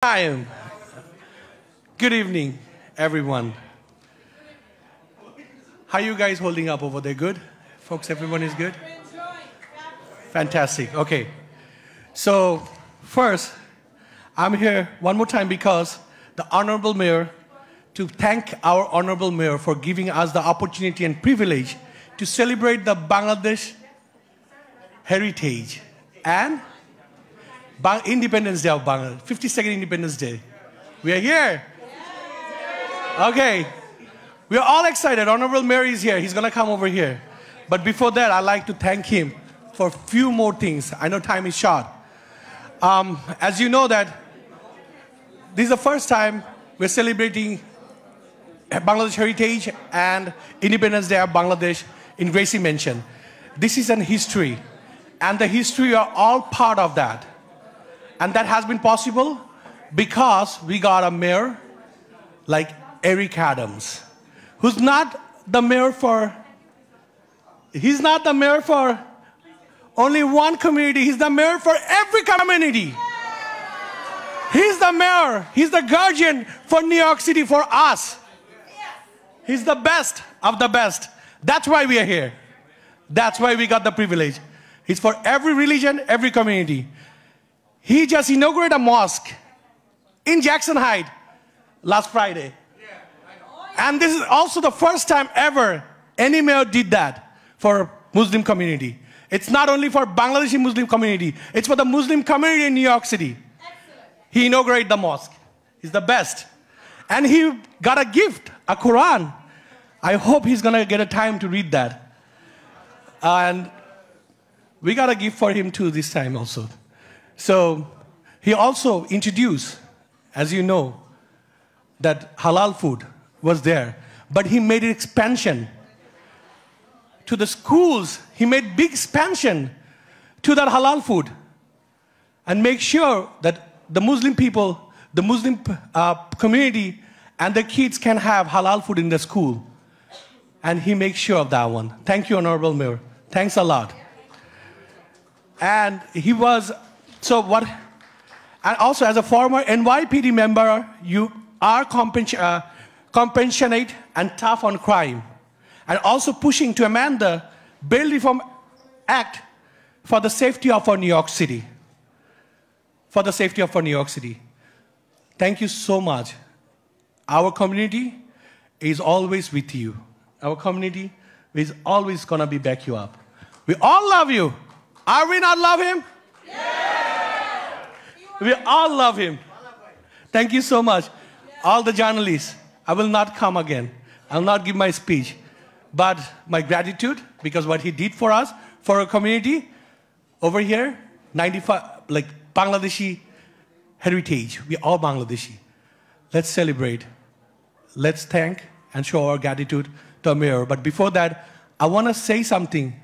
Time. Good evening, everyone. How are you guys holding up over there? Good? Folks, everyone is good? Fantastic. Okay. So, first, I'm here one more time because the Honorable Mayor, to thank our Honorable Mayor for giving us the opportunity and privilege to celebrate the Bangladesh heritage and Independence Day of Bangladesh, 52nd Independence Day. We are here. Okay. We are all excited. Honorable Mayor is here. He's going to come over here. But before that, I'd like to thank him for a few more things. I know time is short. As you know that this is the first time we're celebrating Bangladesh heritage and Independence Day of Bangladesh in Gracie Mansion. This is an history. And the history are all part of that. And that has been possible because we got a mayor like Eric Adams, who's not the mayor for, he's not the mayor for only one community, he's the mayor for every community. He's the mayor, he's the guardian for New York City, for us. He's the best of the best. That's why we are here. That's why we got the privilege. He's for every religion, every community. He just inaugurated a mosque in Jackson Heights last Friday. And this is also the first time ever any mayor did that for Muslim community. It's not only for Bangladeshi Muslim community, it's for the Muslim community in New York City. He inaugurated the mosque. He's the best. And he got a gift, a Quran. I hope he's going to get a time to read that. And we got a gift for him too this time also. So he also introduced, as you know, that halal food was there. But he made an expansion to the schools. He made big expansion to that halal food. And make sure that the Muslim people, the Muslim community and the kids can have halal food in the school. And he makes sure of that one. Thank you, Honorable Mayor. Thanks a lot. And he was... So what, and also as a former NYPD member, you are compassionate and tough on crime. And also pushing to amend the Bail Reform Act for the safety of our New York City. For the safety of our New York City. Thank you so much. Our community is always with you. Our community is always going to be back you up. We all love you. Are we not love him? Yeah. We all love him. Thank you so much. All the journalists, I will not come again. I will not give my speech. But my gratitude, because what he did for us, for our community, over here, 95, like Bangladeshi heritage. We all Bangladeshi. Let's celebrate. Let's thank and show our gratitude to our mayor. But before that, I want to say something.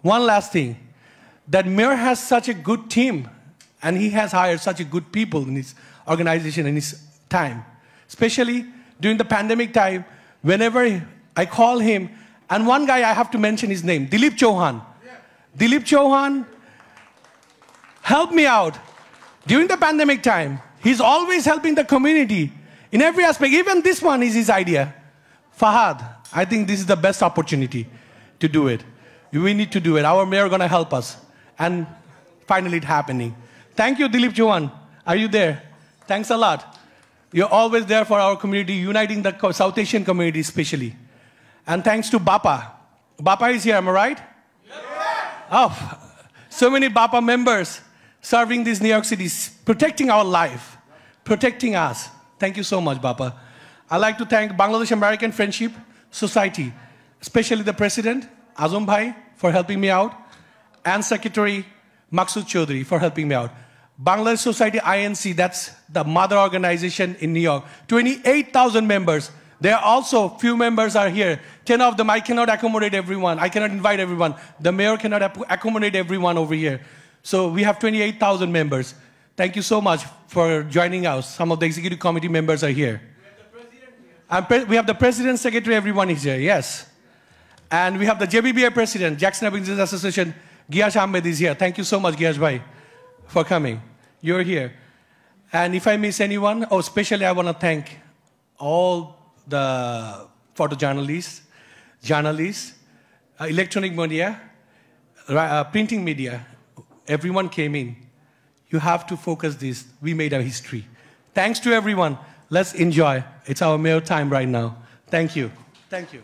One last thing. That mayor has such a good team. And he has hired such a good people in his organization in his time. Especially during the pandemic time, whenever I call him, and one guy I have to mention his name, Dilip Chauhan. Yeah. Dilip Chauhan helped me out. During the pandemic time, he's always helping the community in every aspect. Even this one is his idea. Fahad, I think this is the best opportunity to do it. We need to do it. Our mayor is going to help us. And finally it's happening. Thank you, Dilip Chauhan. Are you there? Thanks a lot. You're always there for our community, uniting the South Asian community especially. And thanks to Bapa. Bapa is here, am I right? Yeah. Oh, so many Bapa members serving this New York City, protecting our life, protecting us. Thank you so much, Bapa. I'd like to thank Bangladesh American Friendship Society, especially the president, Azam Bhai, for helping me out, and Secretary Maksud Chaudhary for helping me out. Bangladesh Society INC, that's the mother organization in New York. 28,000 members. There are also few members are here. 10 of them, I cannot accommodate everyone. I cannot invite everyone. The mayor cannot accommodate everyone over here. So we have 28,000 members. Thank you so much for joining us. Some of the executive committee members are here. We have the president, secretary, everyone is here, yes. And we have the JBBA president, Jackson Avenue Business Association, Giyash Ahmed is here. Thank you so much, Giyash Bhai, for coming. You're here. And if I miss anyone, especially I want to thank all the photojournalists, journalists, electronic media, printing media. Everyone came in. You have to focus this. We made a history. Thanks to everyone. Let's enjoy. It's our mayor time right now. Thank you. Thank you.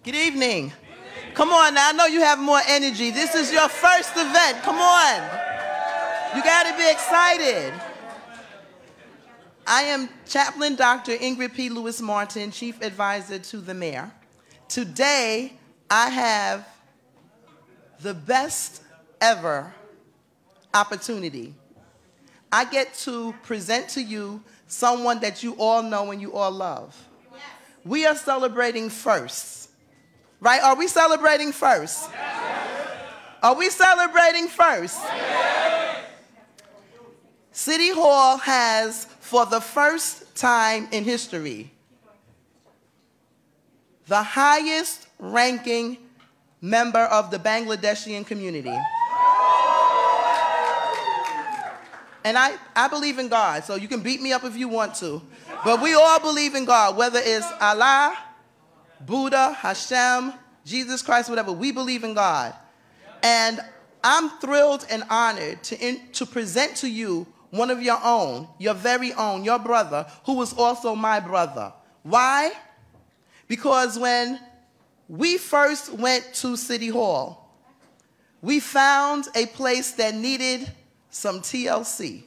Good evening. Come on now, I know you have more energy. This is your first event. Come on. You got to be excited. I am Chaplain Dr. Ingrid P. Lewis Martin, Chief Advisor to the Mayor. Today, I have the best ever opportunity. I get to present to you someone that you all know and you all love. Yes. We are celebrating firsts, right? Are we celebrating first? Yes. Are we celebrating first? Yes. City Hall has, for the first time in history, the highest ranking member of the Bangladeshi community. And I believe in God, so you can beat me up if you want to. But we all believe in God, whether it's Allah, Buddha, Hashem, Jesus Christ, whatever. We believe in God. And I'm thrilled and honored to present to you one of your own, your very own, your brother, who was also my brother. Why? Because when we first went to City Hall, we found a place that needed some TLC.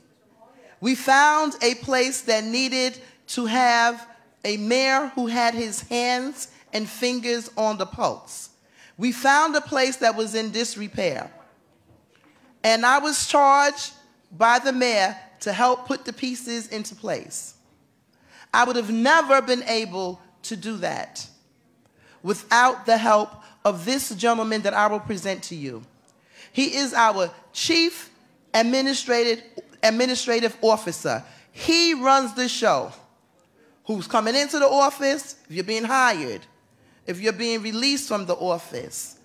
We found a place that needed to have a mayor who had his hands and fingers on the pulse. We found a place that was in disrepair. And I was charged by the mayor to help put the pieces into place. I would have never been able to do that without the help of this gentleman that I will present to you. He is our Chief Administrative Officer. He runs the show. Who's coming into the office, if you're being hired, if you're being released from the office.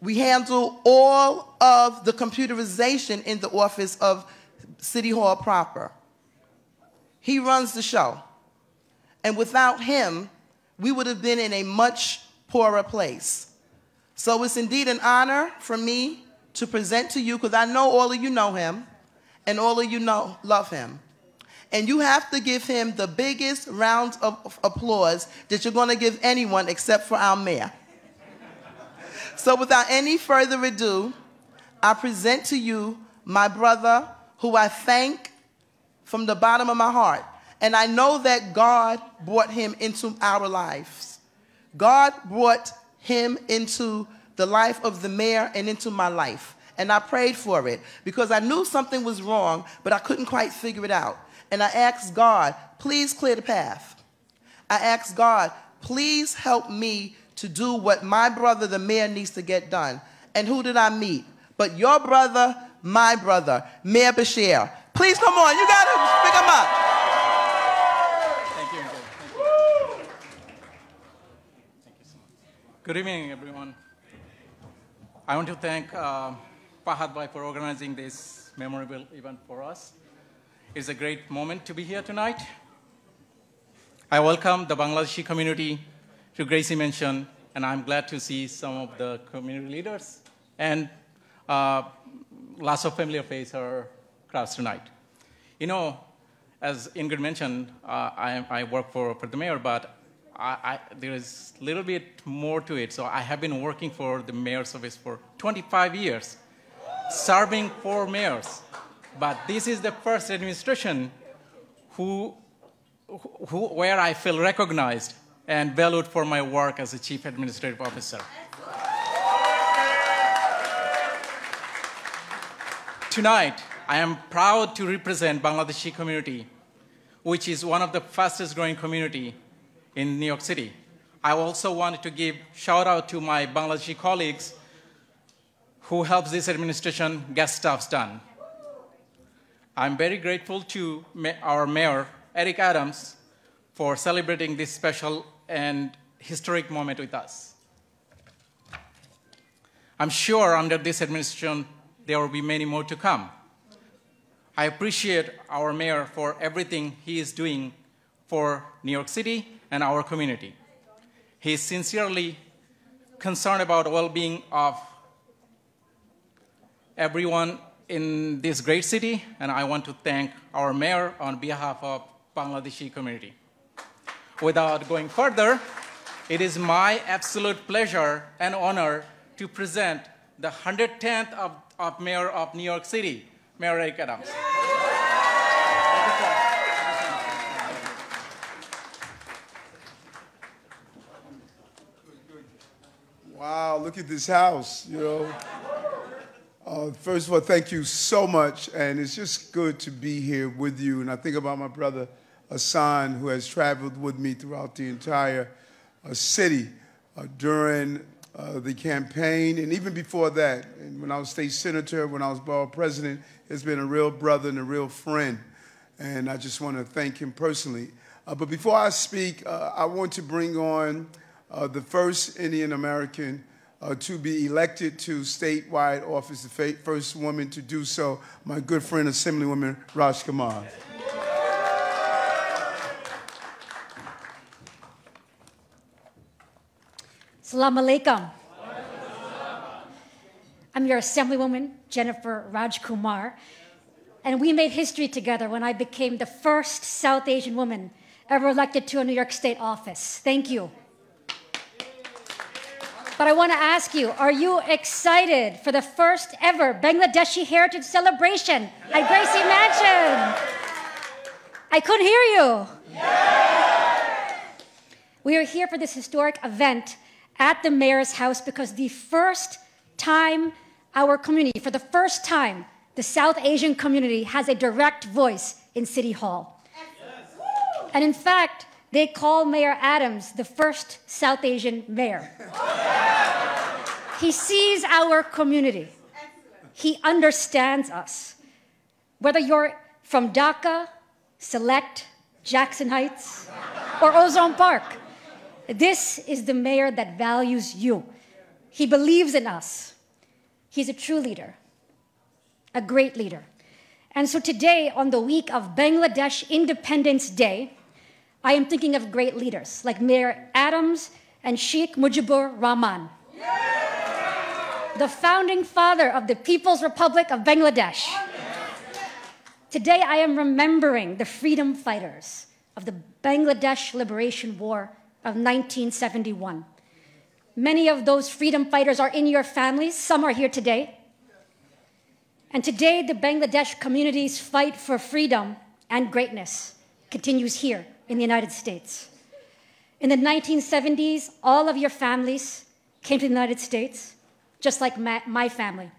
We handle all of the computerization in the office of City Hall proper. He runs the show. And without him, we would have been in a much poorer place. So it's indeed an honor for me to present to you, because I know all of you know him, and all of you love him. And you have to give him the biggest round of applause that you're going to give anyone except for our mayor. So without any further ado, I present to you my brother, who I thank from the bottom of my heart. And I know that God brought him into our lives. God brought him into the life of the mayor and into my life. And I prayed for it because I knew something was wrong, but I couldn't quite figure it out. And I asked God, please clear the path. I asked God, please help me to do what my brother, the mayor, needs to get done. And who did I meet? But your brother, my brother, Mayor Bashir. Please come on, you gotta pick him up. Thank you. Thank you. Thank you so much. Good evening, everyone. I want to thank Fahad Bhai for organizing this memorable event for us. It's a great moment to be here tonight. I welcome the Bangladeshi community to Gracie Mansion, and I'm glad to see some of the community leaders and lots of familiar faces or crowds tonight. You know, as Ingrid mentioned, I work for the mayor, but there is a little bit more to it. So I have been working for the mayor's office for 25 years, serving 4 mayors. But this is the first administration where I feel recognized and valued for my work as a chief administrative officer. Tonight, I am proud to represent Bangladeshi community, which is one of the fastest growing community in New York City. I also wanted to give shout out to my Bangladeshi colleagues who helps this administration get stuff done. I'm very grateful to our mayor, Eric Adams, for celebrating this special and historic moment with us. I'm sure under this administration, there will be many more to come. I appreciate our mayor for everything he is doing for New York City and our community. He is sincerely concerned about the well-being of everyone in this great city, and I want to thank our mayor on behalf of Bangladeshi community. Without going further, it is my absolute pleasure and honor to present the 110th of Mayor of New York City, Mayor Eric Adams. Wow, look at this house, you know. First of all, thank you so much, and it's just good to be here with you. And I think about my brother, Hassan, who has traveled with me throughout the entire city during the campaign, and even before that, and when I was state senator, when I was borough president, has been a real brother and a real friend, and I just want to thank him personally. But before I speak, I want to bring on the first Indian American to be elected to statewide office, the first woman to do so, my good friend, Assemblywoman Raj Kumar. Assalamu alaikum. I'm your Assemblywoman, Jennifer Rajkumar, and we made history together when I became the first South Asian woman ever elected to a New York State office. Thank you. But I want to ask you, are you excited for the first ever Bangladeshi Heritage Celebration at Gracie Mansion? I couldn't hear you. We are here for this historic event at the mayor's house because the first time our community, for the first time, the South Asian community has a direct voice in City Hall. And in fact, they call Mayor Adams the first South Asian mayor. He sees our community. He understands us. Whether you're from Dhaka, Select, Jackson Heights, or Ozone Park, this is the mayor that values you. He believes in us. He's a true leader, a great leader. And so today, on the week of Bangladesh Independence Day, I am thinking of great leaders like Mayor Adams and Sheikh Mujibur Rahman, the founding father of the People's Republic of Bangladesh. Today, I am remembering the freedom fighters of the Bangladesh Liberation War of 1971. Many of those freedom fighters are in your families. Some are here today. And today, the Bangladesh community's fight for freedom and greatness continues here in the United States. In the 1970s, all of your families came to the United States, just like my family.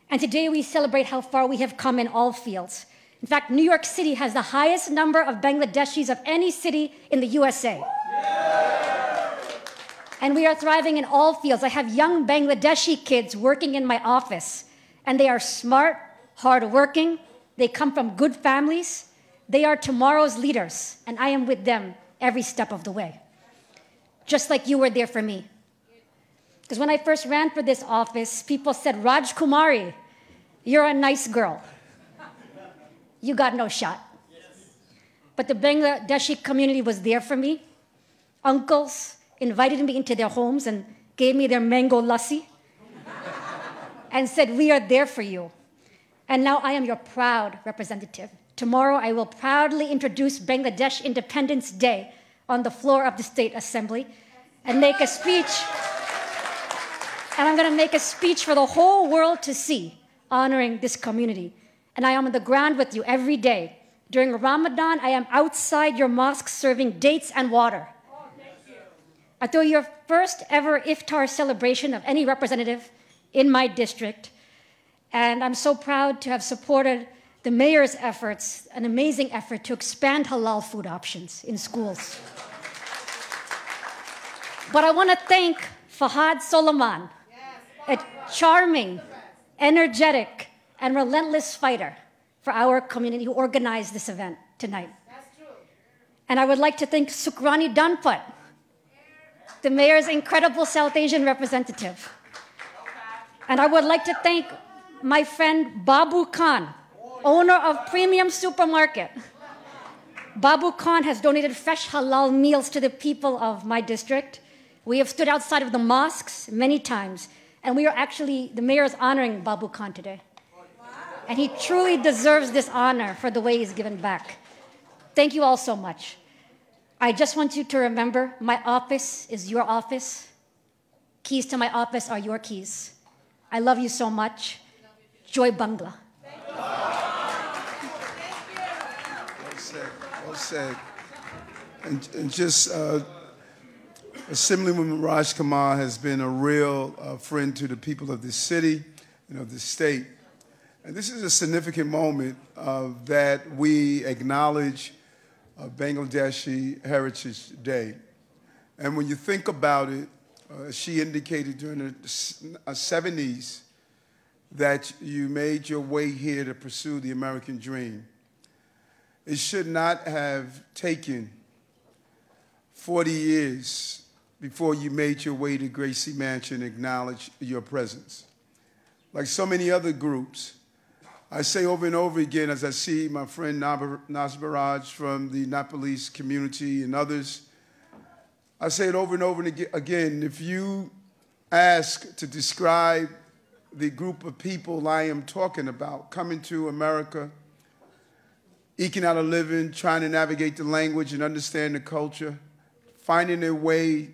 And today, we celebrate how far we have come in all fields. In fact, New York City has the highest number of Bangladeshis of any city in the USA. And we are thriving in all fields. I have young Bangladeshi kids working in my office, and they are smart, hardworking. They come from good families. They are tomorrow's leaders, and I am with them every step of the way, just like you were there for me. Because when I first ran for this office, people said, Raj Kumari, you're a nice girl. You got no shot. But the Bangladeshi community was there for me. Uncles invited me into their homes and gave me their mango lassi and said, we are there for you. And now I am your proud representative. Tomorrow I will proudly introduce Bangladesh Independence Day on the floor of the State Assembly and make a speech. And I'm going to make a speech for the whole world to see, honoring this community. And I am on the ground with you every day. During Ramadan, I am outside your mosque serving dates and water. I throw your first ever iftar celebration of any representative in my district. And I'm so proud to have supported the mayor's efforts, an amazing effort to expand halal food options in schools. But I want to thank Fahad Soliman, a charming, energetic, and relentless fighter for our community who organized this event tonight. And I would like to thank Sukrani Danpat, the mayor's incredible South Asian representative. And I would like to thank my friend Babu Khan, owner of Premium Supermarket. Babu Khan has donated fresh halal meals to the people of my district. We have stood outside of the mosques many times, and we are actually, the mayor is honoring Babu Khan today. And he truly deserves this honor for the way he's given back. Thank you all so much. I just want you to remember, my office is your office. Keys to my office are your keys. I love you so much. Joy Bangla. Well said, well said. And just Assemblywoman Raj Kamal has been a real friend to the people of this city and of this state. And this is a significant moment that we acknowledge Bangladeshi Heritage Day. And when you think about it, she indicated during the 70s that you made your way here to pursue the American dream. It should not have taken 40 years before you made your way to Gracie Mansion and acknowledged your presence. Like so many other groups, I say over and over again as I see my friend Nasbaraj from the Nepalese community and others, I say it over and over again, if you ask to describe the group of people I am talking about, coming to America, eking out a living, trying to navigate the language and understand the culture, finding their way,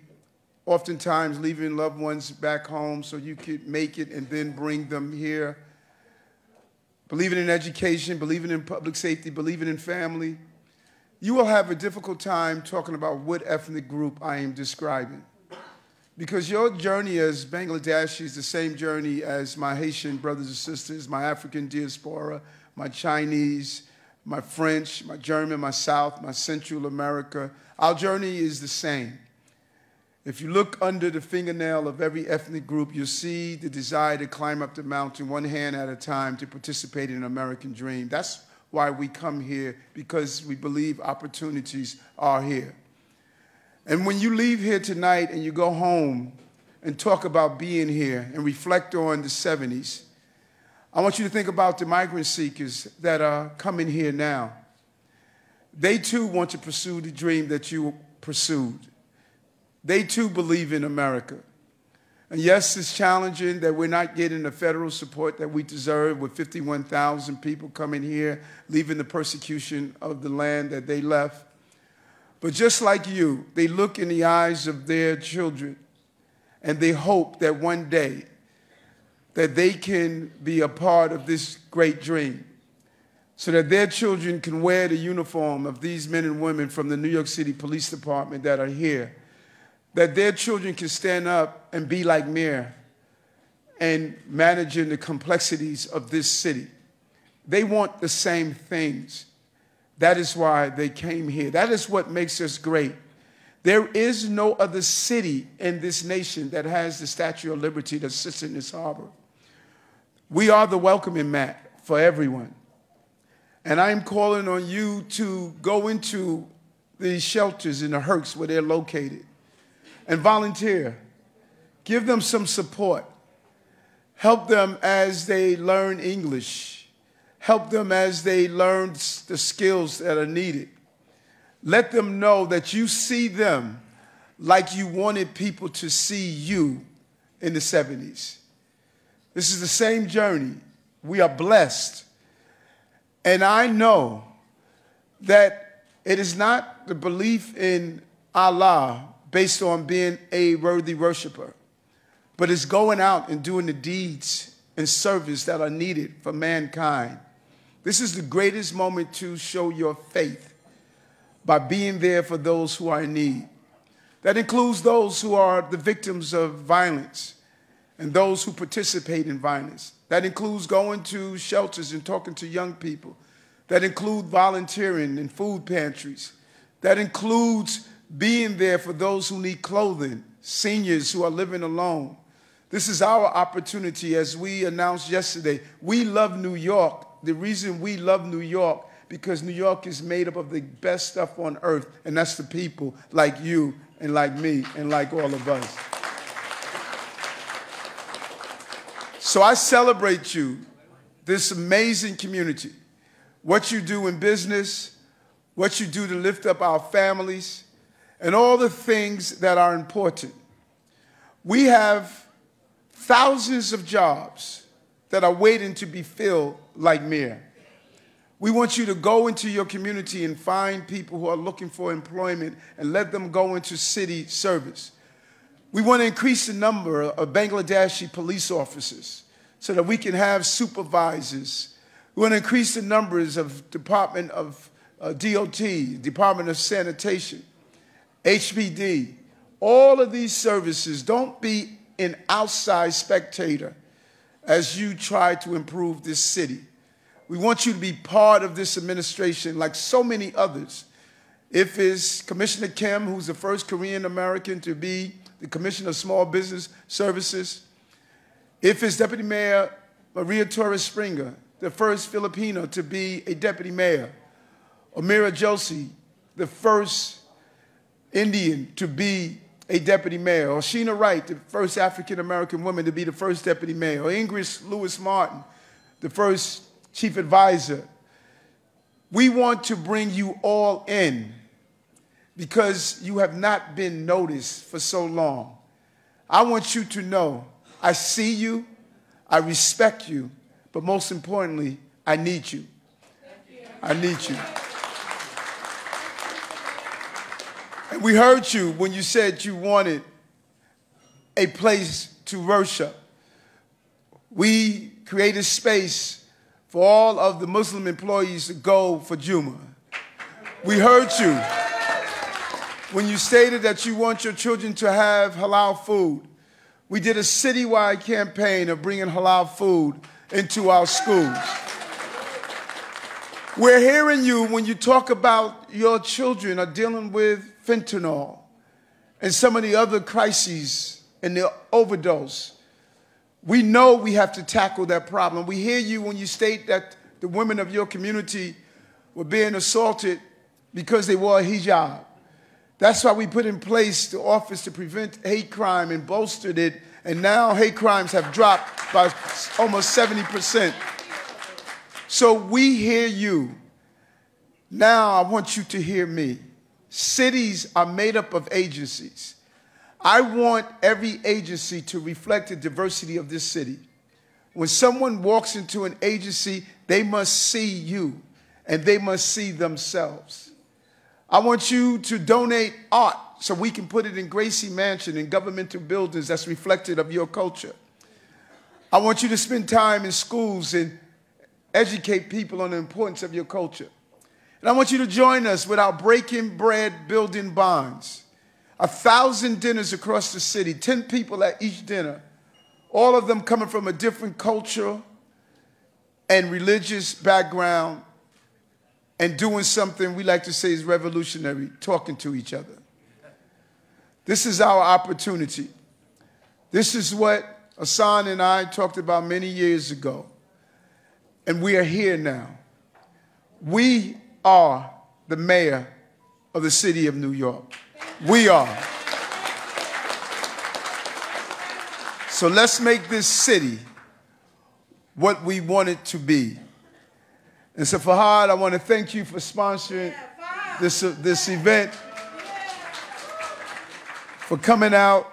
oftentimes leaving loved ones back home so you could make it and then bring them here, believing in education, believing in public safety, believing in family, you will have a difficult time talking about what ethnic group I am describing. Because your journey as Bangladeshi is the same journey as my Haitian brothers and sisters, my African diaspora, my Chinese, my French, my German, my South, my Central America. Our journey is the same. If you look under the fingernail of every ethnic group, you'll see the desire to climb up the mountain one hand at a time to participate in an American dream. That's why we come here, because we believe opportunities are here. And when you leave here tonight and you go home and talk about being here and reflect on the 70s, I want you to think about the migrant seekers that are coming here now. They too want to pursue the dream that you pursued. They too believe in America. And yes, it's challenging that we're not getting the federal support that we deserve with 51,000 people coming here, leaving the persecution of the land that they left. But just like you, they look in the eyes of their children and they hope that one day that they can be a part of this great dream so that their children can wear the uniform of these men and women from the New York City Police Department that are here, that their children can stand up and be like Mir and managing the complexities of this city. They want the same things. That is why they came here. That is what makes us great. There is no other city in this nation that has the Statue of Liberty that sits in this harbor. We are the welcoming mat for everyone. And I am calling on you to go into the shelters and the herks where they're located and volunteer. Give them some support. Help them as they learn English. Help them as they learn the skills that are needed. Let them know that you see them like you wanted people to see you in the 70s. This is the same journey. We are blessed. And I know that it is not the belief in Allah based on being a worthy worshiper, but it's going out and doing the deeds and service that are needed for mankind. This is the greatest moment to show your faith by being there for those who are in need. That includes those who are the victims of violence and those who participate in violence. That includes going to shelters and talking to young people. That includes volunteering in food pantries. That includes being there for those who need clothing, seniors who are living alone. This is our opportunity, as we announced yesterday. We love New York. The reason we love New York, because New York is made up of the best stuff on earth, and that's the people like you and like me and like all of us. So I celebrate you this amazing community, what you do in business, what you do to lift up our families, and all the things that are important. We have thousands of jobs that are waiting to be filled like Mir. We want you to go into your community and find people who are looking for employment and let them go into city service. We want to increase the number of Bangladeshi police officers so that we can have supervisors. We want to increase the numbers of Department of DOT, Department of Sanitation, HPD. All of these services. Don't be an outside spectator as you try to improve this city. We want you to be part of this administration like so many others. If it's Commissioner Kim, who's the first Korean American to be the Commissioner of Small Business Services. If it's Deputy Mayor Maria Torres Springer, the first Filipino to be a deputy mayor. Amira Joshi, the first Indian to be a deputy mayor. Or Sheena Wright, the first African-American woman to be the first deputy mayor. Or Ingrid Lewis Martin, the first chief advisor. We want to bring you all in because you have not been noticed for so long. I want you to know I see you, I respect you, but most importantly, I need you. I need you. And we heard you when you said you wanted a place to worship. We created space for all of the Muslim employees to go for Jummah. We heard you when you stated that you want your children to have halal food. We did a citywide campaign of bringing halal food into our schools. We're hearing you when you talk about your children are dealing with fentanyl and some of the other crises and the overdose. We know we have to tackle that problem. We hear you when you state that the women of your community were being assaulted because they wore a hijab. That's why we put in place the Office to Prevent Hate Crime and bolstered it, and now hate crimes have dropped by almost 70%. So we hear you. Now I want you to hear me. Cities are made up of agencies. I want every agency to reflect the diversity of this city. When someone walks into an agency, they must see you, and they must see themselves. I want you to donate art so we can put it in Gracie Mansion and governmental buildings that's reflective of your culture. I want you to spend time in schools and educate people on the importance of your culture. And I want you to join us with our Breaking Bread Building Bonds. 1,000 dinners across the city, 10 people at each dinner, all of them coming from a different cultural and religious background and doing something we like to say is revolutionary, talking to each other. This is our opportunity. This is what Hassan and I talked about many years ago. And we are here now. We are the mayor of the city of New York. We are. So let's make this city what we want it to be. And so Fahad, I want to thank you for sponsoring this event, for coming out.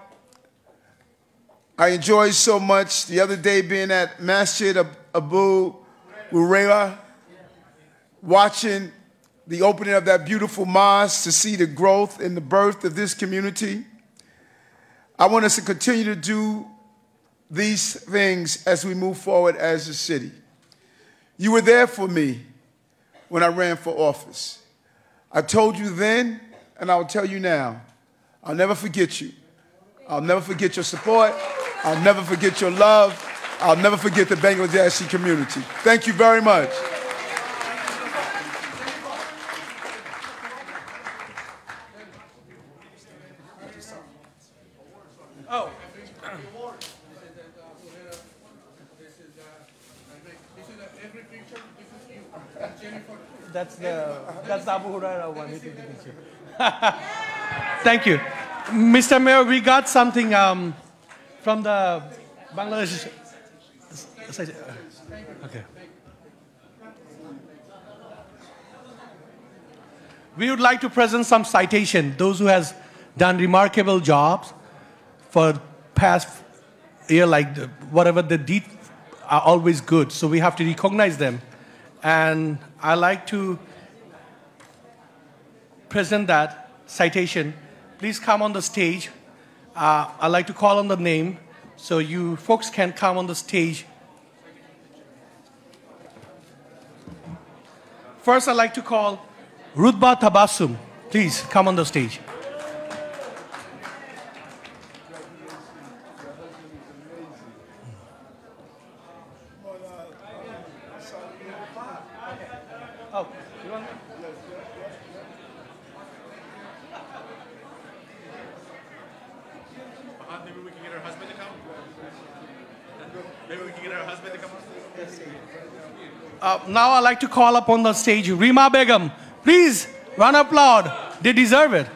I enjoyed so much the other day being at Masjid Abu Hurairah, watching the opening of that beautiful mosque to see the growth and the birth of this community. I want us to continue to do these things as we move forward as a city. You were there for me when I ran for office. I told you then, and I'll tell you now, I'll never forget you. I'll never forget your support. I'll never forget your love. I'll never forget the Bangladeshi community. Thank you very much. That's the Abu Hurairah one. Thank you. Mr. Mayor, we got something from the Bangladesh Okay. We would like to present some citation, those who has done remarkable jobs for past year, like whatever they did are always good. So we have to recognize them. And I like to present that citation. Please come on the stage. I'd like to call on the name so you folks can come on the stage. First, I'd like to call Rutba Tabassum. Please come on the stage. Oh, you want? Maybe we can get her husband to come. Maybe we can get her husband to come. Now I'd like to call up on the stage Rima Begum. Please run up loud. They deserve it.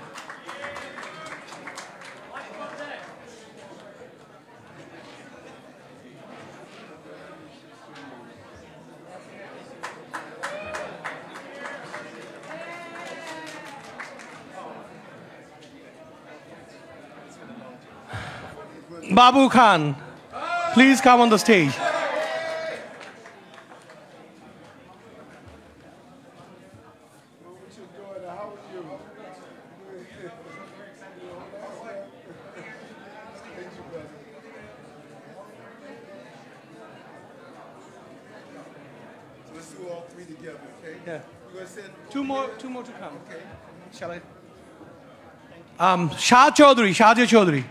Babu Khan, please come on the stage. Let's do all three together, okay? Yeah. You gonna send Two more to come. Okay. Shall I? Shah Chaudhary.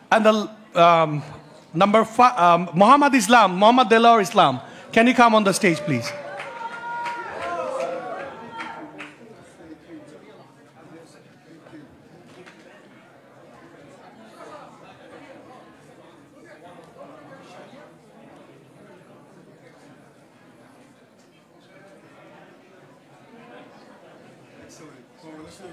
And the number 5, Muhammad Delaware Islam. Can you come on the stage, please? Excellent. Come on, let's do it.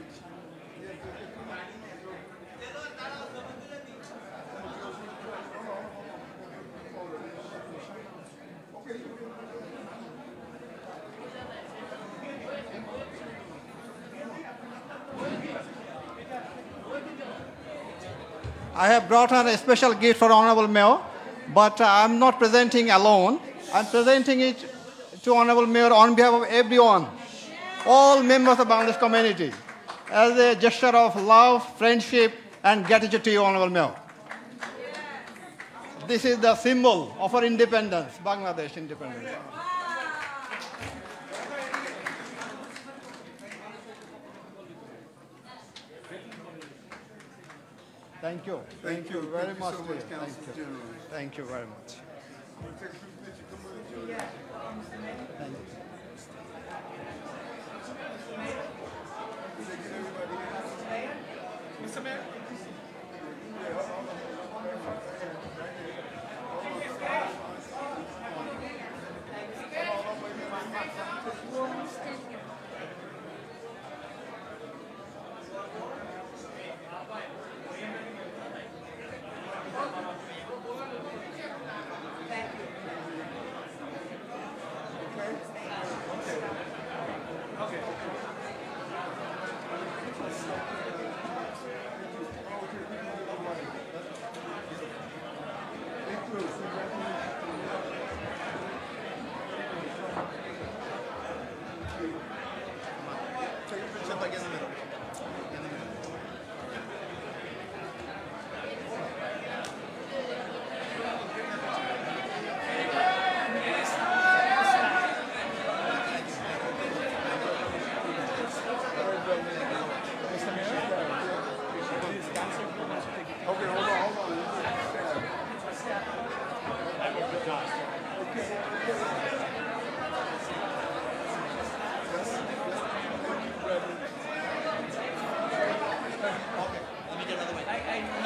I have brought her a special gift for Honorable Mayor, but I'm not presenting alone. I'm presenting it to Honorable Mayor on behalf of everyone, all members of the Bangladesh community, as a gesture of love, friendship, and gratitude to you, Honorable Mayor. This is the symbol of our independence, Bangladesh independence. Thank you. Thank you very Thank you much. so much, Thank Council you. General. Thank you very much. Take a picture. Come on, General. Thank you. Mr. Mayor.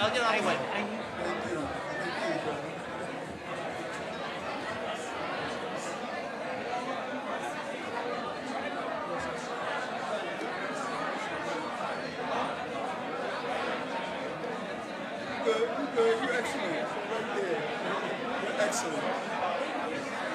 I'll get out of the way. You're excellent. Right there. You're excellent.